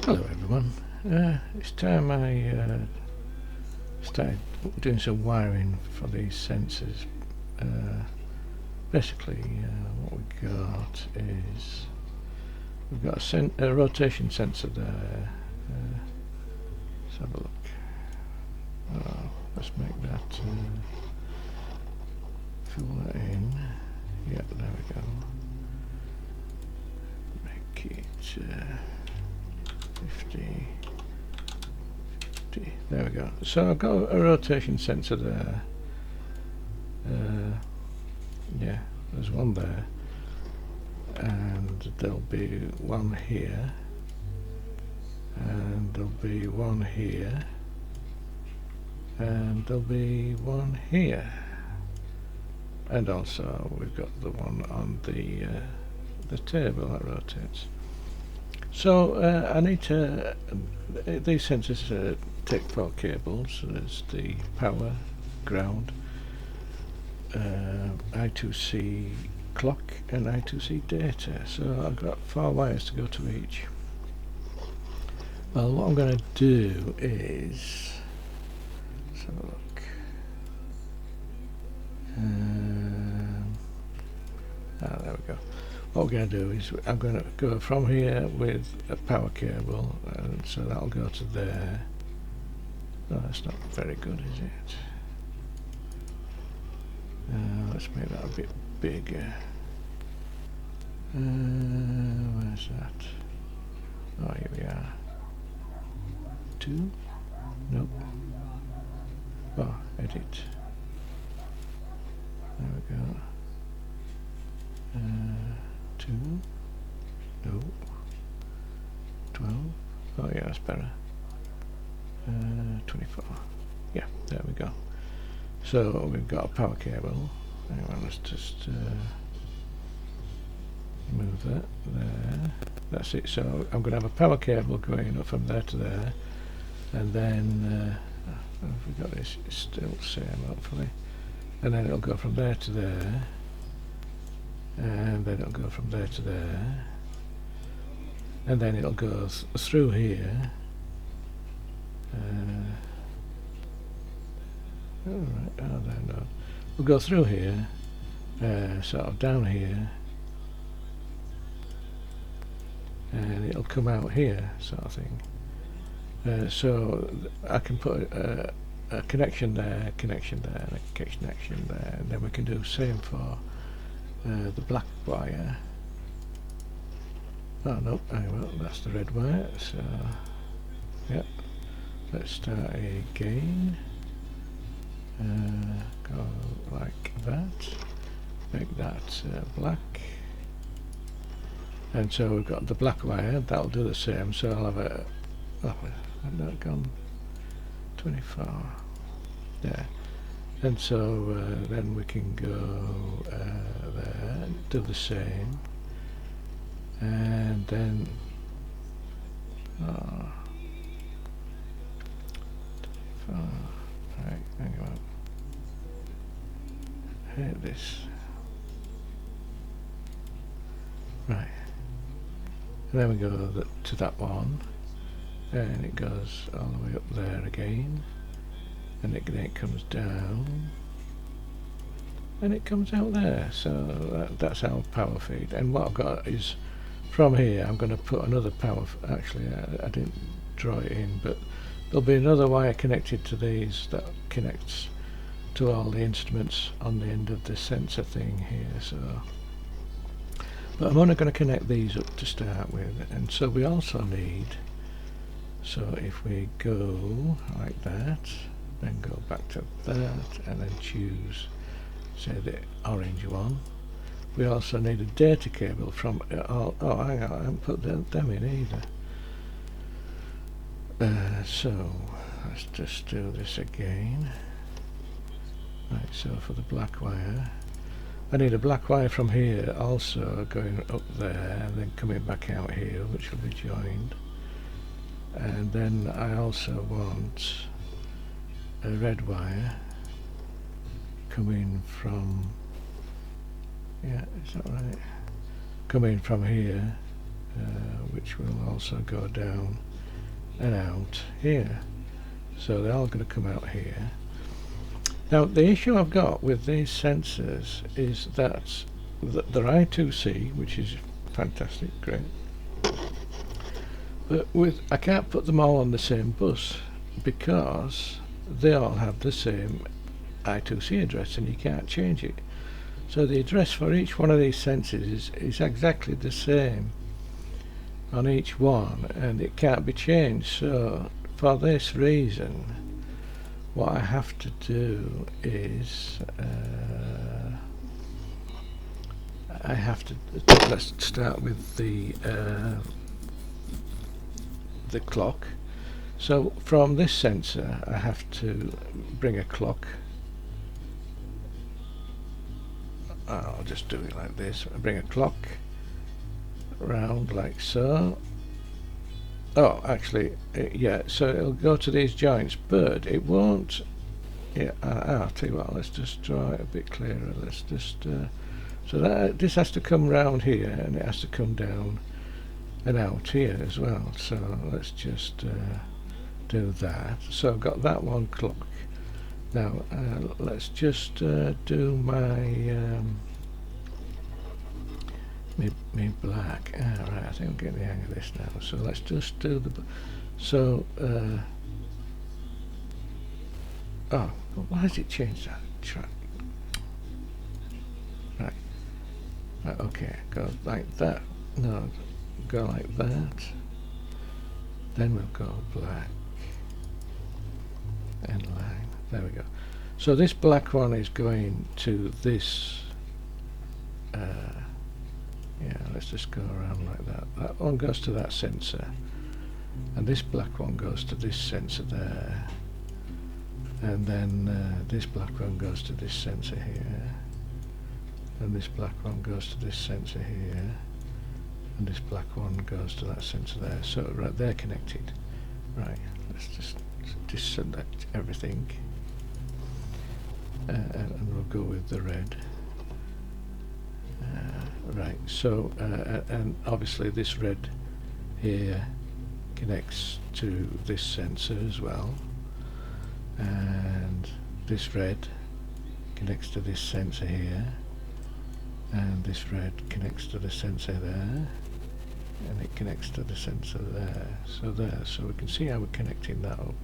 Hello everyone. It's time I started doing some wiring for these sensors. Basically, what we got is we've got a rotation sensor there. Let's have a look. Let's make that fill that in. Yeah, there we go. Make it 50. There we go. So I've got a rotation sensor there. Yeah, there's one there, and there'll be one here, and there'll be one here, and there'll be one here, and also we've got the one on the table that rotates. So I need to. These sensors take 4 cables. So there's the power, ground, I2C clock, and I2C data. So I've got 4 wires to go to each. Well, what I'm going to do is let's have a look. There we go. What we're going to do is I'm going to go from here with a power cable, and so that'll go to there. No, that's not very good, is it? Let's make that a bit bigger. Where's that? Oh, here we are. 2? Nope. Oh, edit. There we go. 2? No. 12? Oh yeah, that's better. 24. Yeah, there we go. So we've got a power cable. Hang on, let's just move that there. That's it. So I'm going to have a power cable going up from there to there, and then if we got this, it's still the same hopefully, and then it'll go from there to there, and then it'll go from there to there, and then it'll go through here. Alright, no. We'll go through here, sort of down here, and it'll come out here, sort of thing. So I can put a connection there, connection there, and a connection there, and then we can do the same for the black wire. Oh no, well, that's the red wire, so yep. Let's start again. Go like that. Make that black. And so we've got the black wire, that'll do the same, so I'll have a... Oh, I've not gone 24. There. And so then we can go there, do the same. And then... Right, hang on. I hate this. Right. And then we go to that one, and it goes all the way up there again, and then it comes down, and it comes out there. So that's our power feed. And what I've got is from here I'm going to put another power. Actually, I didn't draw it in, but there'll be another wire connected to these that connects to all the instruments on the end of the sensor thing here. So, but I'm only going to connect these up to start with, and so we also need. So if we go like that, then go back to that, and then choose, say, the orange one. We also need a data cable from. Oh, hang on, I haven't put them in either. So let's just do this again. Right, so for the black wire, I need a black wire from here also going up there and then coming back out here, which will be joined. And then I also want a red wire coming from, yeah, is that right? Coming from here, which will also go down and out here. So they're all going to come out here. Now the issue I've got with these sensors is that they're I2C, which is fantastic, great. But I can't put them all on the same bus because they all have the same I2C address and you can't change it. So the address for each one of these sensors is exactly the same on each one, and it can't be changed. So for this reason, what I have to do is I have to let's start with the clock. So from this sensor I have to bring a clock. I'll just do it like this. I bring a clock round like so. Oh, actually, yeah, so it'll go to these joints, but it won't. Yeah, I'll tell you what, let's just draw it a bit clearer. Let's just so that this has to come round here and it has to come down and out here as well. So let's just do that. So I've got that one clock. Now let's just do my me black. Right, I think I'm getting the hang of this now. So let's just do the oh, why has it changed that track? Right, okay, go like that. No, go like that. Then we'll go black and line. There we go. So this black one is going to this. Yeah, let's just go around like that. That one goes to that sensor, and this black one goes to this sensor there, and then this black one goes to this sensor here, and this black one goes to this sensor here, and this black one goes to that sensor there. So right, they're connected. Right, let's just deselect everything, and we'll go with the red. Right, so and obviously this red here connects to this sensor as well, and this red connects to this sensor here, and this red connects to the sensor there, and it connects to the sensor there. So we can see how we're connecting that up,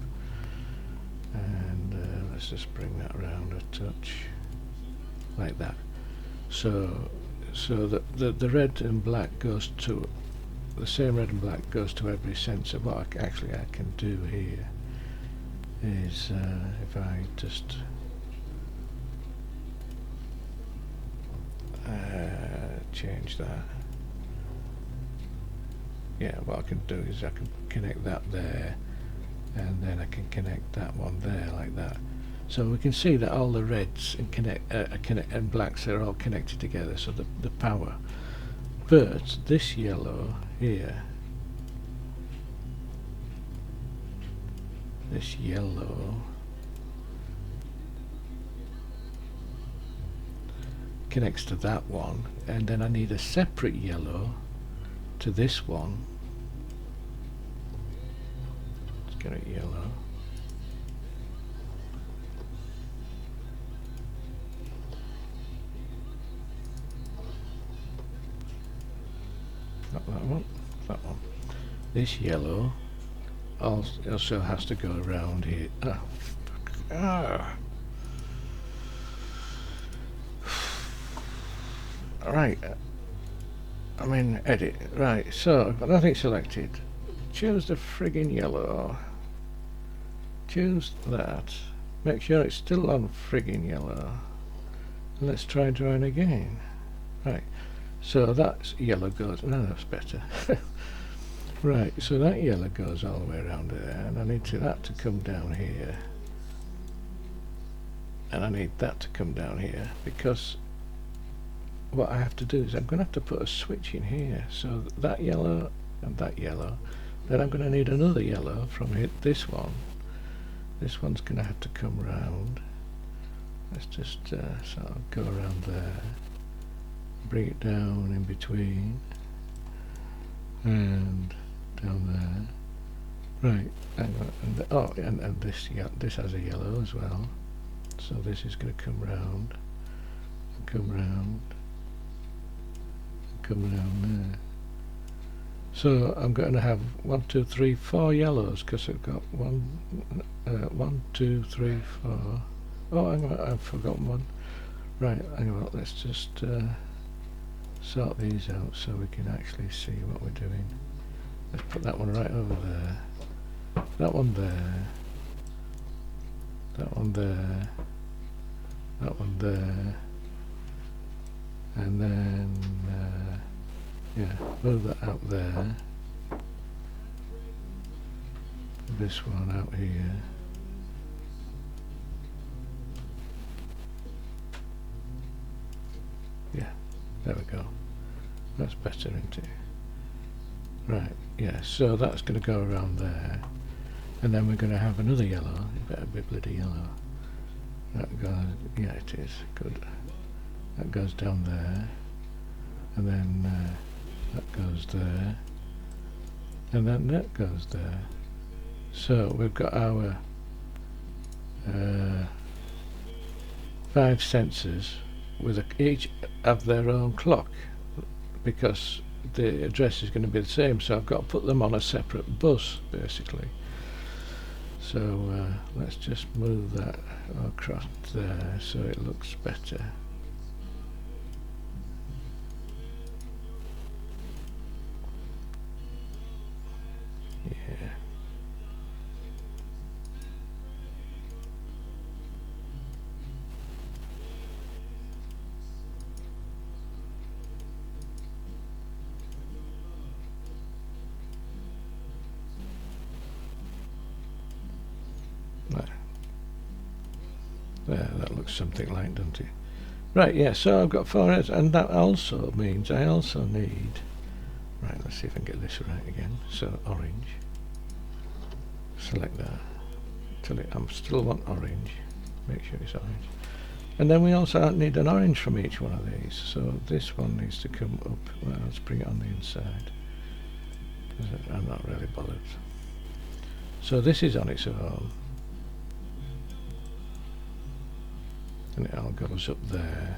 and let's just bring that around a touch like that. So the red and black goes to the same red and black goes to every sensor. What I can do here is if I just change that. Yeah, what I can do is I can connect that there, and then I can connect that one there like that. So we can see that all the reds and blacks are all connected together, so the power. But this yellow here, this yellow connects to that one, and then I need a separate yellow to this one. Let's get it yellow. Not that one, that one. This yellow also has to go around here. Oh, fuck. Ah. Right, I'm in edit. Right, so I've got nothing selected. Choose the friggin' yellow. Choose that. Make sure it's still on friggin' yellow. And let's try drawing again. Right. So that's yellow goes, no, that's better. Right, so that yellow goes all the way around there, and I need that to come down here, and I need that to come down here, because what I have to do is I'm going to have to put a switch in here, so that yellow and that yellow, then I'm going to need another yellow from this one. This one's going to have to come round. Let's just sort of go around there. Bring it down in between and down Right, hang on, and this, yeah, this has a yellow as well, so this is going to come round, and come round, and come round there. So I'm going to have 1, 2, 3, 4 yellows, because I've got 1, 2, 3, 4. Oh, hang on, I've forgotten one. Right, hang on, let's just sort these out so we can actually see what we're doing. Let's put that one right over there. That one there. That one there. That one there. And then, yeah, move that out there. This one out here. Yeah, there we go. That's better, isn't it? Right, yeah, so that's going to go around there. And then we're going to have another yellow. It better be bloody yellow. That goes, yeah, it is. Good. That goes down there. And then that goes there. And then that goes there. So we've got our 5 sensors with each have their own clock, because the address is going to be the same, so I've got to put them on a separate bus basically. So let's just move that across there so it looks better. Yeah. There, that looks something like, doesn't it? Right, yeah, so I've got 4 heads, and that also means I also need, right, let's see if I can get this right again. So orange, select that, till it, I still want orange, make sure it's orange. And then we also need an orange from each one of these, so this one needs to come up. Well, let's bring it on the inside, I'm not really bothered. So this is on its own, and it all goes up there.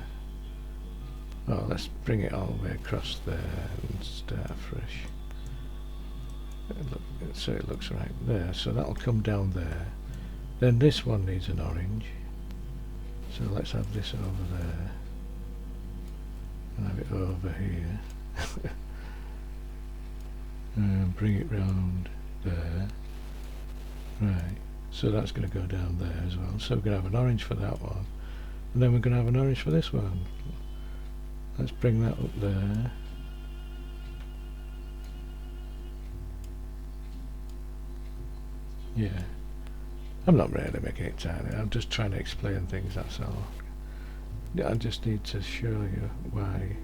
Oh, let's bring it all the way across there and start fresh. So it looks right there, so that'll come down there. Then this one needs an orange, so let's have this over there and have it over here. And bring it round there. Right, so that's going to go down there as well, so we're going to have an orange for that one. And then we're going to have an orange for this one. Let's bring that up there. Yeah. I'm not really making it tiny, I'm just trying to explain things, that's all. Yeah, I just need to show you why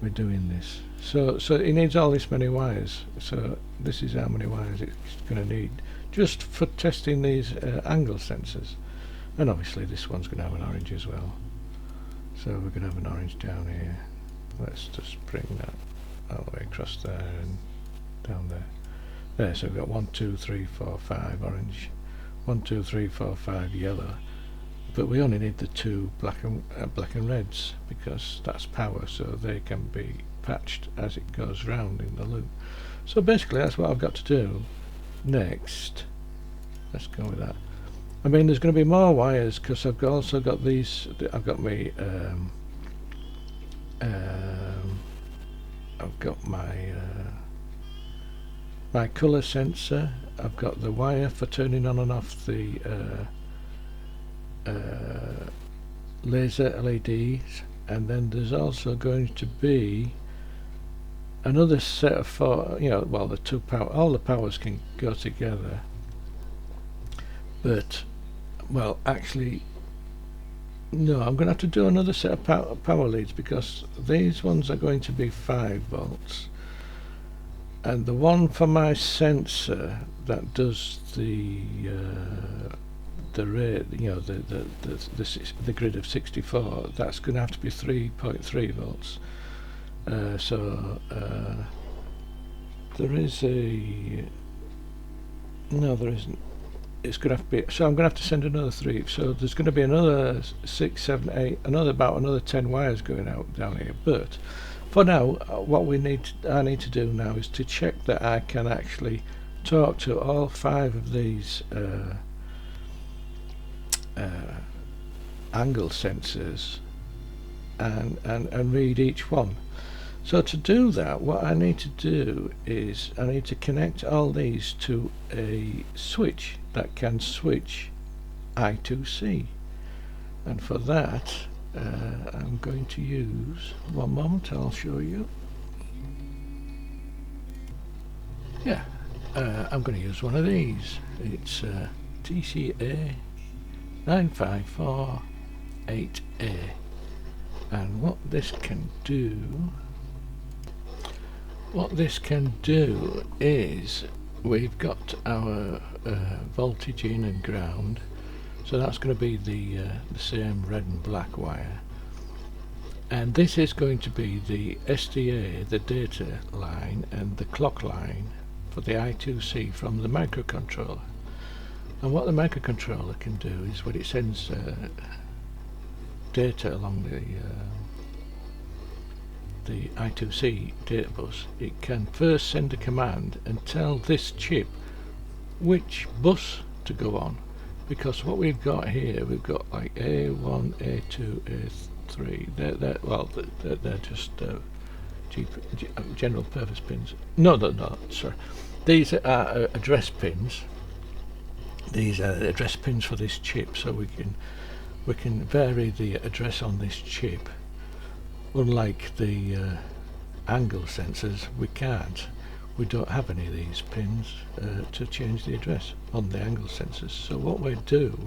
we're doing this. So it needs all this many wires. So this is how many wires it's going to need, just for testing these angle sensors. And obviously this one's going to have an orange as well. So we're going to have an orange down here. Let's just bring that all the way across there and down there. There, so we've got 1, 2, 3, 4, 5 orange, 1, 2, 3, 4, 5 yellow. But we only need the 2 black and reds, because that's power, so they can be patched as it goes round in the loop. So basically that's what I've got to do. Next, let's go with that. I mean, there's going to be more wires, because I've also got these. I've got my my colour sensor. I've got the wire for turning on and off the laser LEDs, and then there's also going to be another set of 4. You know, well, the 2 power. All the powers can go together, but well, actually, no, I'm going to have to do another set of power leads, because these ones are going to be 5 volts, and the one for my sensor that does the rate, you know, the grid of 64, that's going to have to be 3.3 volts. So there is a No, there isn't. It's going to have to be, so I'm going to have to send another 3. So there's going to be another 6, 7, 8, about another 10 wires going out down here. But for now, what I need to do now is to check that I can actually talk to all 5 of these angle sensors and read each one. So to do that, what I need to do is I need to connect all these to a switch that can switch I2C, and for that I'm going to use, one moment, I'll show you. Yeah, I'm going to use one of these. It's TCA 9548A, and what this can do is we've got our voltage in and ground, so that's going to be the same red and black wire, and this is going to be the SDA, the data line, and the clock line for the I2C from the microcontroller. And what the microcontroller can do is when it sends data along the I2C data bus, it can first send a command and tell this chip which bus to go on, because what we've got here, we've got like A1, A2, A3. They're just general purpose pins. No, sorry. These are address pins. These are address pins for this chip, so we can vary the address on this chip. Unlike the angle sensors, we can't. We don't have any of these pins to change the address on the angle sensors. So what we do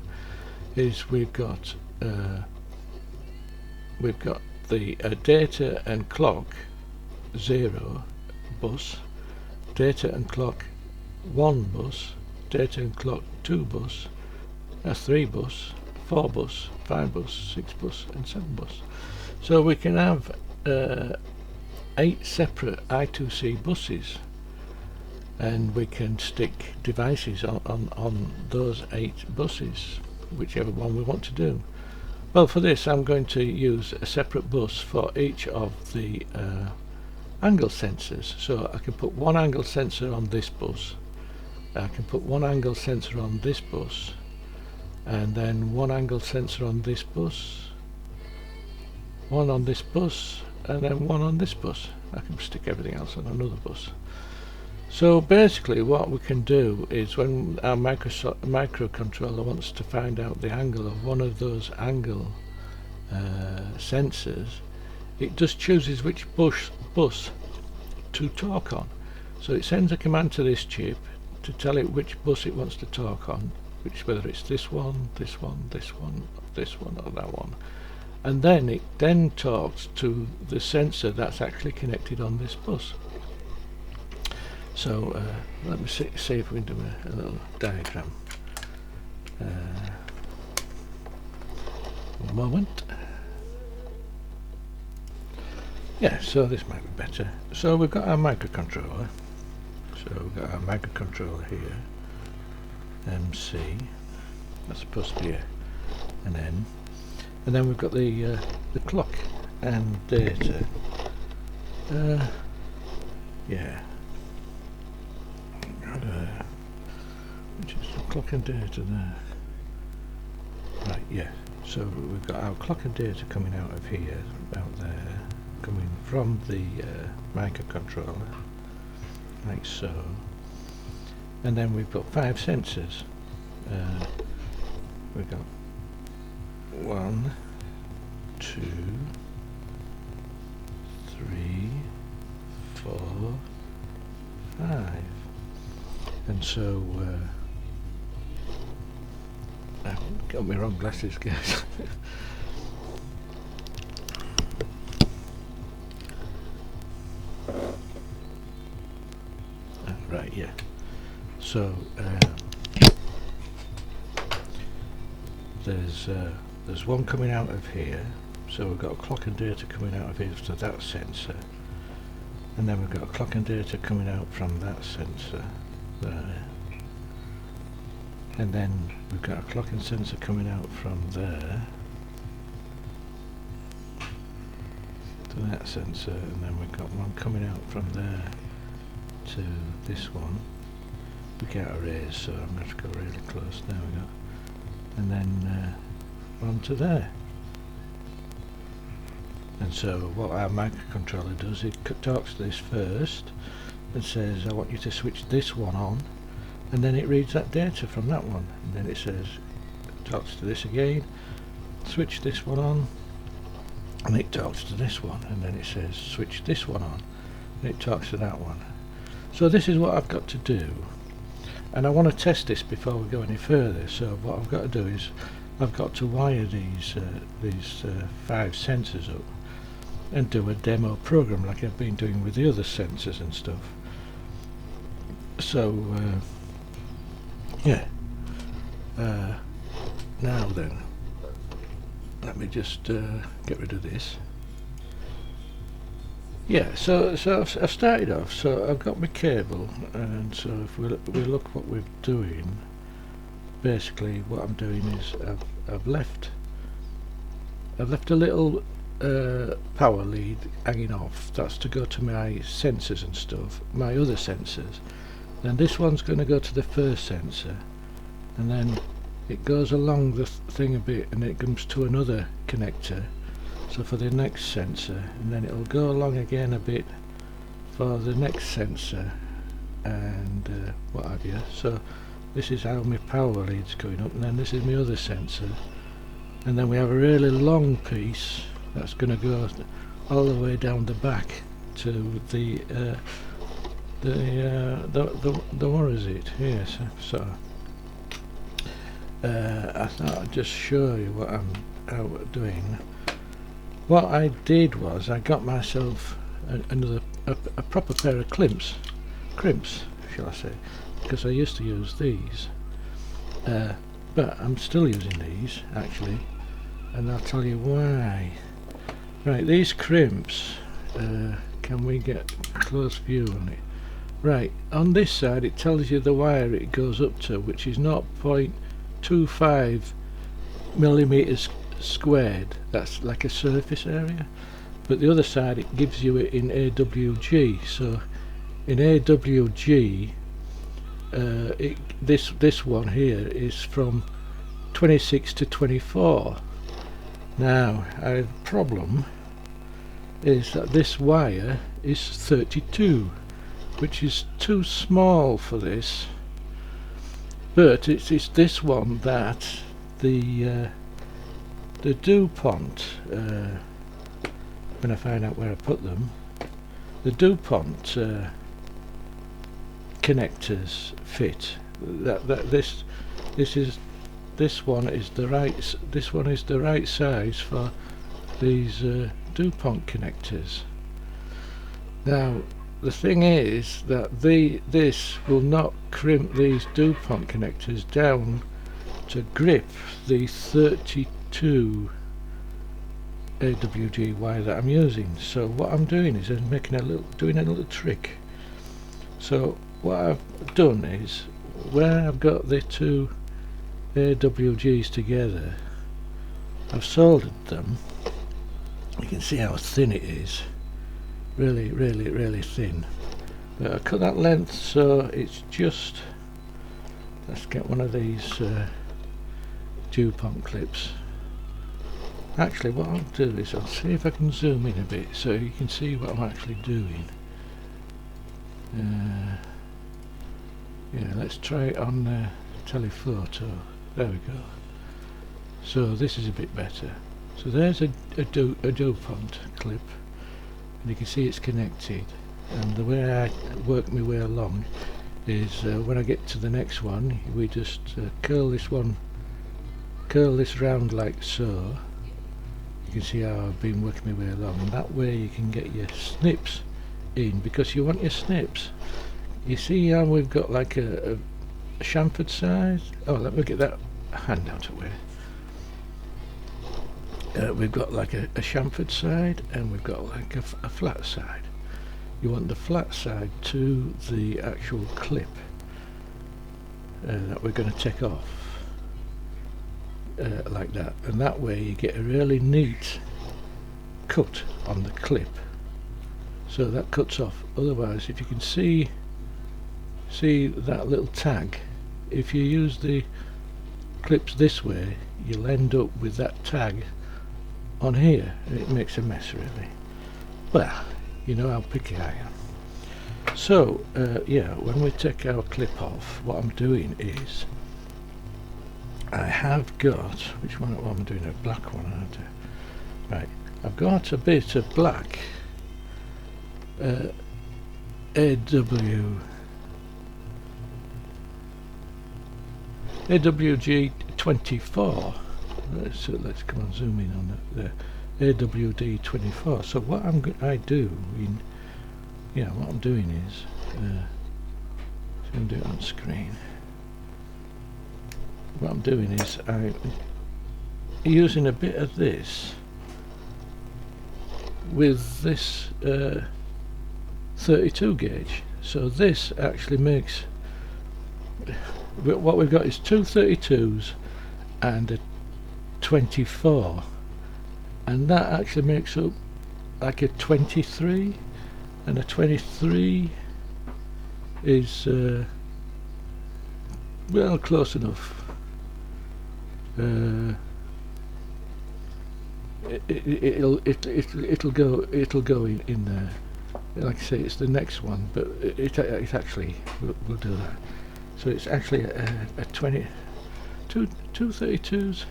is we've got the data and clock 0 bus, data and clock 1 bus, data and clock 2 bus, that's 3 bus, 4 bus, 5 bus, 6 bus, and 7 bus. So we can have 8 separate I2C buses, and we can stick devices on those 8 buses, whichever one we want to do. Well, for this I'm going to use a separate bus for each of the angle sensors. So I can put one angle sensor on this bus, I can put one angle sensor on this bus, and then one angle sensor on this bus, one on this bus, and then one on this bus. I can stick everything else on another bus. So basically what we can do is when our microcontroller wants to find out the angle of one of those angle sensors, it just chooses which bus to talk on. So it sends a command to this chip to tell it which bus it wants to talk on, whether it's this one, this one, this one, this one, or that one. And then it then talks to the sensor that's actually connected on this bus. So let me see if we can do a little diagram. One moment. Yeah, so this might be better. So we've got our microcontroller. So we've got our microcontroller here, MC. That's supposed to be an N. And then we've got the clock and data. Yeah. Which is the clock and data there. Right, yeah. So we've got our clock and data coming out of here, out there, coming from the microcontroller, like so. And then we've got 5 sensors. We've got 1, 2, 3, 4, 5. And so I've got my wrong glasses, guys. Right, yeah. So there's one coming out of here. So we've got a clock and data coming out of here to that sensor, and then we've got a clock and data coming out from that sensor there. and then we've got a clocking sensor coming out from there to that sensor, and then we've got one coming out from there to this one. We can't erase, so I'm going to go really close. There we go. And then on to there. And so what our microcontroller does, it talks to this first and says, I want you to switch this one on, and then it reads that data from that one, and then it says, talks to this again, switch this one on, and it talks to this one, and then it says switch this one on, and it talks to that one. So this is what I've got to do, and I want to test this before we go any further. So what I've got to do is I've got to wire these 5 sensors up and do a demo program like I've been doing with the other sensors and stuff. So yeah, now then, let me just get rid of this. Yeah, so I've started off, so I've got my cable, and so if we look what we're doing, basically what I'm doing is I've left a little power lead hanging off. That's to go to my sensors and stuff, my other sensors. Then this one's going to go to the first sensor, and then it goes along the thing a bit, and it comes to another connector, so for the next sensor, and then it'll go along again a bit for the next sensor, and what have you. So this is how my power lead's going up, and then this is my other sensor, and then we have a really long piece that's going to go all the way down the back to the what is it? Yes. So I thought I'd just show you what I'm doing. What I did was I got myself a proper pair of crimps, shall I say, because I used to use these, but I'm still using these actually, and I'll tell you why. Right, these crimps, can we get close view on it? Right, on this side it tells you the wire it goes up to, which is 0.25 millimeters squared. That's like a surface area. But the other side it gives you it in AWG. So in AWG, this one here is from 26 to 24. Now our problem is that this wire is 32, which is too small for this, but it's this one that the DuPont, when I find out where I put them, the DuPont connectors fit. This one is the right size for these DuPont connectors. Now the thing is that this will not crimp these DuPont connectors down to grip the 32 AWG wire that I'm using. So what I'm doing is I'm doing a little trick. So what I've done is, where I've got the two AWGs together, I've soldered them. You can see how thin it is, really thin, but I cut that length so it's just, let's get one of these DuPont clips. Actually what I'll do is I'll see if I can zoom in a bit so you can see what I'm actually doing. Yeah, let's try it on telephoto. There we go. So this is a bit better. So there's a DuPont clip, and you can see it's connected, and the way I work my way along is when I get to the next one, we just curl this round like so. You can see how I've been working my way along, and that way you can get your snips in, because you want your snips. You see how we've got like a chamfered side? Oh, let me get that hand out of the way. We've got like a chamfered side, and we've got like a flat side. You want the flat side to the actual clip, that we're going to take off like that, and that way you get a really neat cut on the clip, so that cuts off. Otherwise, if you can see that little tag, if you use the clips this way, you'll end up with that tag on here, and it makes a mess really. Well, you know how picky I am. So yeah, when we take our clip off, what I'm doing is I have got, which one? What I'm doing, a black one, aren't I? Right, I've got a bit of black AWG24. Let's come and zoom in on the AWD24. So what I do in, yeah, what I'm doing is I'm going to do it on screen. What I'm doing is I'm using a bit of this with this 32 gauge. So this actually makes, what we've got is two 32s and a 24, and that actually makes up like a 23, and a 23 is well, close enough. It'll go in there. Like I say, it's the next one, but it actually will do that. So it's actually a two 32s,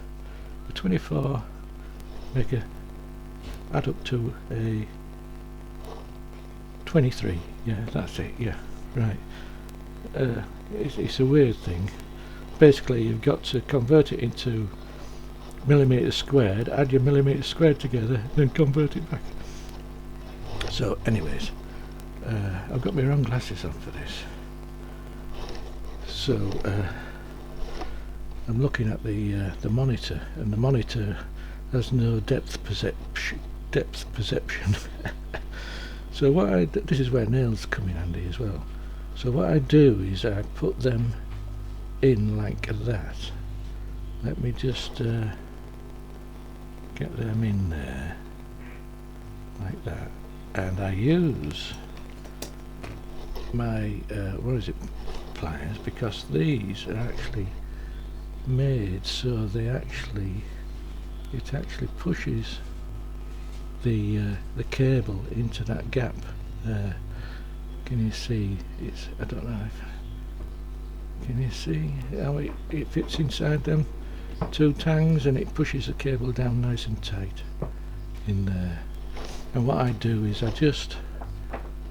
a 24, add up to a 23. Yeah, that's it. Yeah, right. It's a weird thing. Basically, you've got to convert it into millimeters squared, add your millimeters squared together, then convert it back. So anyways, I've got my wrong glasses on for this. So I'm looking at the monitor, and the monitor has no depth perception. So what this is where nails come in handy as well. So what I do is I put them in like that. Let me just get them in there like that, and I use my pliers, because these are actually made so they it actually pushes the cable into that gap. Can you see? I don't know if, can you see how it fits inside them two tangs, and it pushes the cable down nice and tight in there. And what I do is I just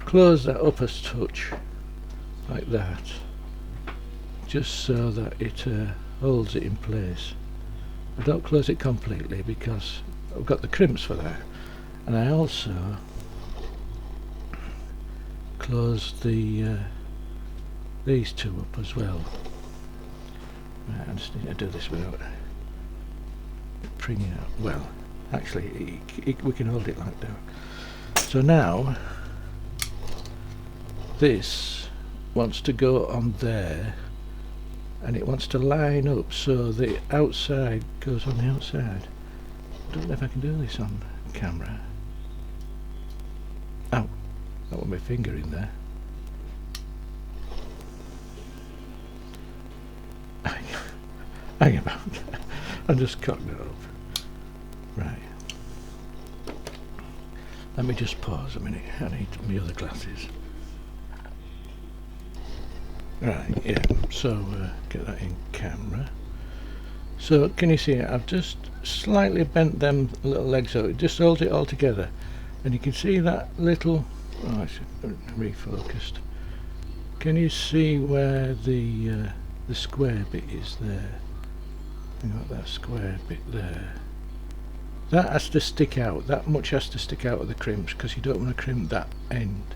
close that up a touch like that, just so that it holds it in place. I don't close it completely because I've got the crimps for that, and I also close the these two up as well. Right, I just need to do this without bringing it up. Well, actually, we can hold it like that. So now this wants to go on there, and it wants to line up so the outside goes on the outside. I don't know if I can do this on camera. Oh, that was my finger in there. Hang about. I just cocked it up. Right. Let me just pause a minute. I need my other glasses. Right, yeah, so get that in camera. So can you see it? I've just slightly bent them little legs so it just holds it all together, and you can see that little, oh, it's refocused. Can you see where the square bit is there? I've got that square bit there. That has to stick out, that much has to stick out of the crimps, because you don't want to crimp that end.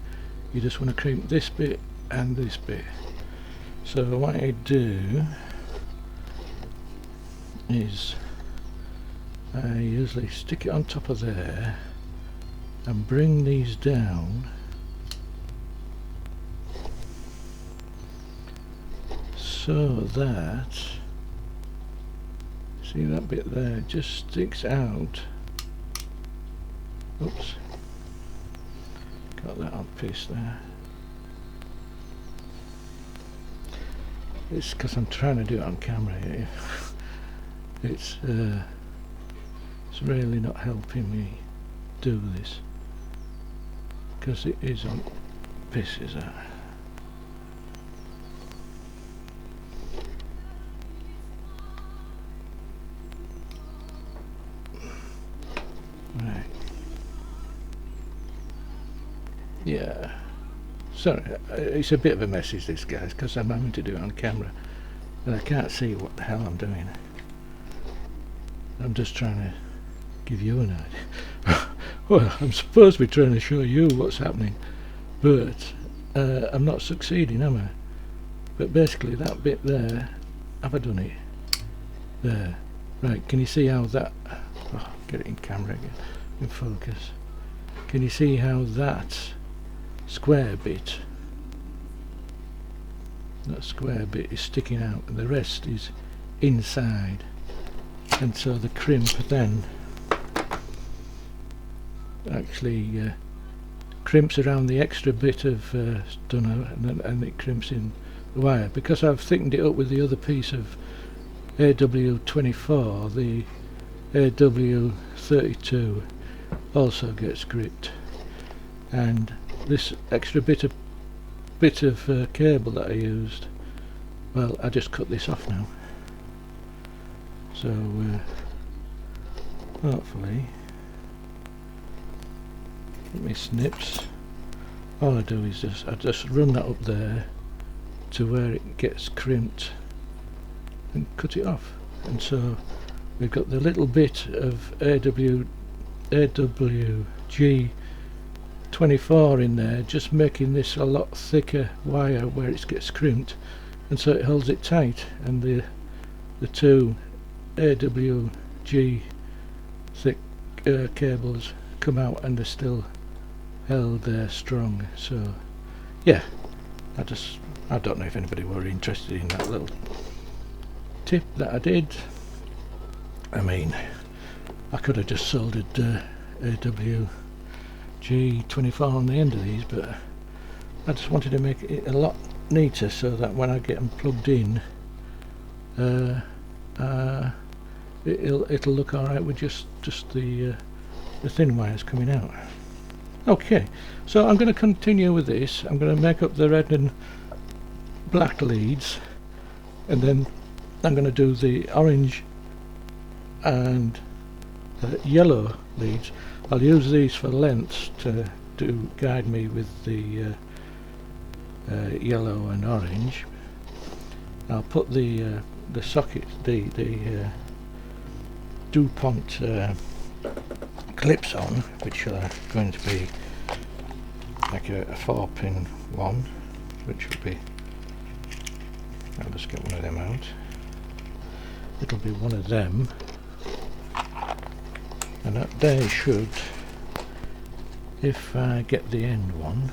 You just want to crimp this bit and this bit. So what I do is I usually stick it on top of there and bring these down so that, see that bit there just sticks out. Oops, got that on piece there. It's because I'm trying to do it on camera here. It's really not helping me do this because it is on pieces that. Right. Yeah. Sorry, it's a bit of a message this, guys, because I'm having to do it on camera and I can't see what the hell I'm doing. I'm just trying to give you an idea. Well, I'm supposed to be trying to show you what's happening, but I'm not succeeding, am I? But basically that bit there, have I done it? There. Right, can you see how that... Oh, get it in camera again, in focus. Can you see how that square bit is sticking out and the rest is inside, and so the crimp then actually crimps around the extra bit of stunner, and it crimps in the wire. Because I've thickened it up with the other piece of AW24, the AW32 also gets gripped, and this extra bit of cable that I used, well, I just cut this off now, so hopefully my snips, all I do is I just run that up there to where it gets crimped and cut it off, and so we've got the little bit of AWG24 in there, just making this a lot thicker wire where it gets crimped, and so it holds it tight, and the two AWG thick cables come out and they're still held there strong. So yeah, I don't know if anybody were interested in that little tip that I did. I mean, I could have just soldered AWG24 on the end of these, but I just wanted to make it a lot neater so that when I get them plugged in, it'll look alright with just the thin wires coming out. Okay, so I'm going to continue with this. I'm going to make up the red and black leads, and then I'm going to do the orange and yellow leads. I'll use these for lengths to guide me with the yellow and orange. I'll put the socket, the DuPont clips on, which are going to be like a 4-pin one, which will be, I'll just get one of them out. It'll be one of them, and that there should, if I get the end one,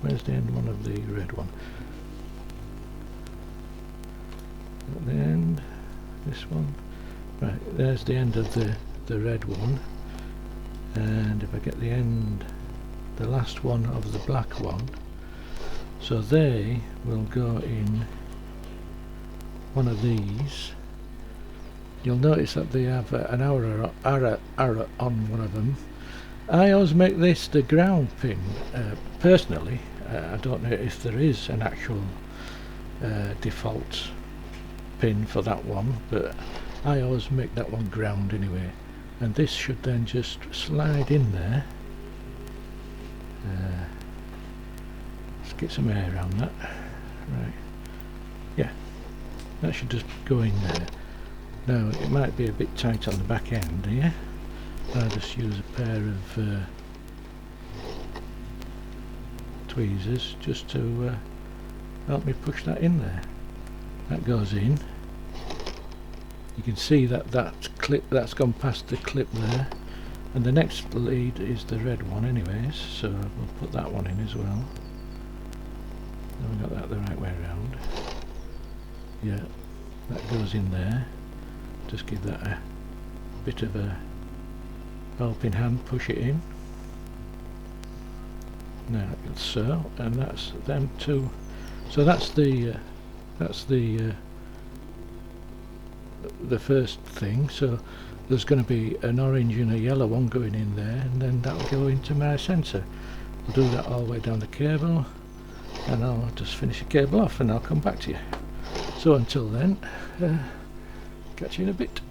where's the end one of the red one? At the end, this one, right, there's the end of the red one, and if I get the end, the last one of the black one, so they will go in one of these. You'll notice that they have an arrow on one of them. I always make this the ground pin. Personally, I don't know if there is an actual default pin for that one, but I always make that one ground anyway, and this should then just slide in there. Let's get some air around that. Right, yeah, that should just go in there. Now it might be a bit tight on the back end here. I'll just use a pair of tweezers just to help me push that in there. That goes in. You can see that that's gone past the clip there, and the next lead is the red one anyways, so we'll put that one in as well. Then we got that the right way around. Yeah, that goes in there. Just give that a bit of a helping hand, push it in. Now so, and that's them two. So that's the first thing. So there's going to be an orange and a yellow one going in there, and then that'll go into my sensor. I'll do that all the way down the cable, and I'll just finish the cable off and I'll come back to you. So until then, catch you in a bit.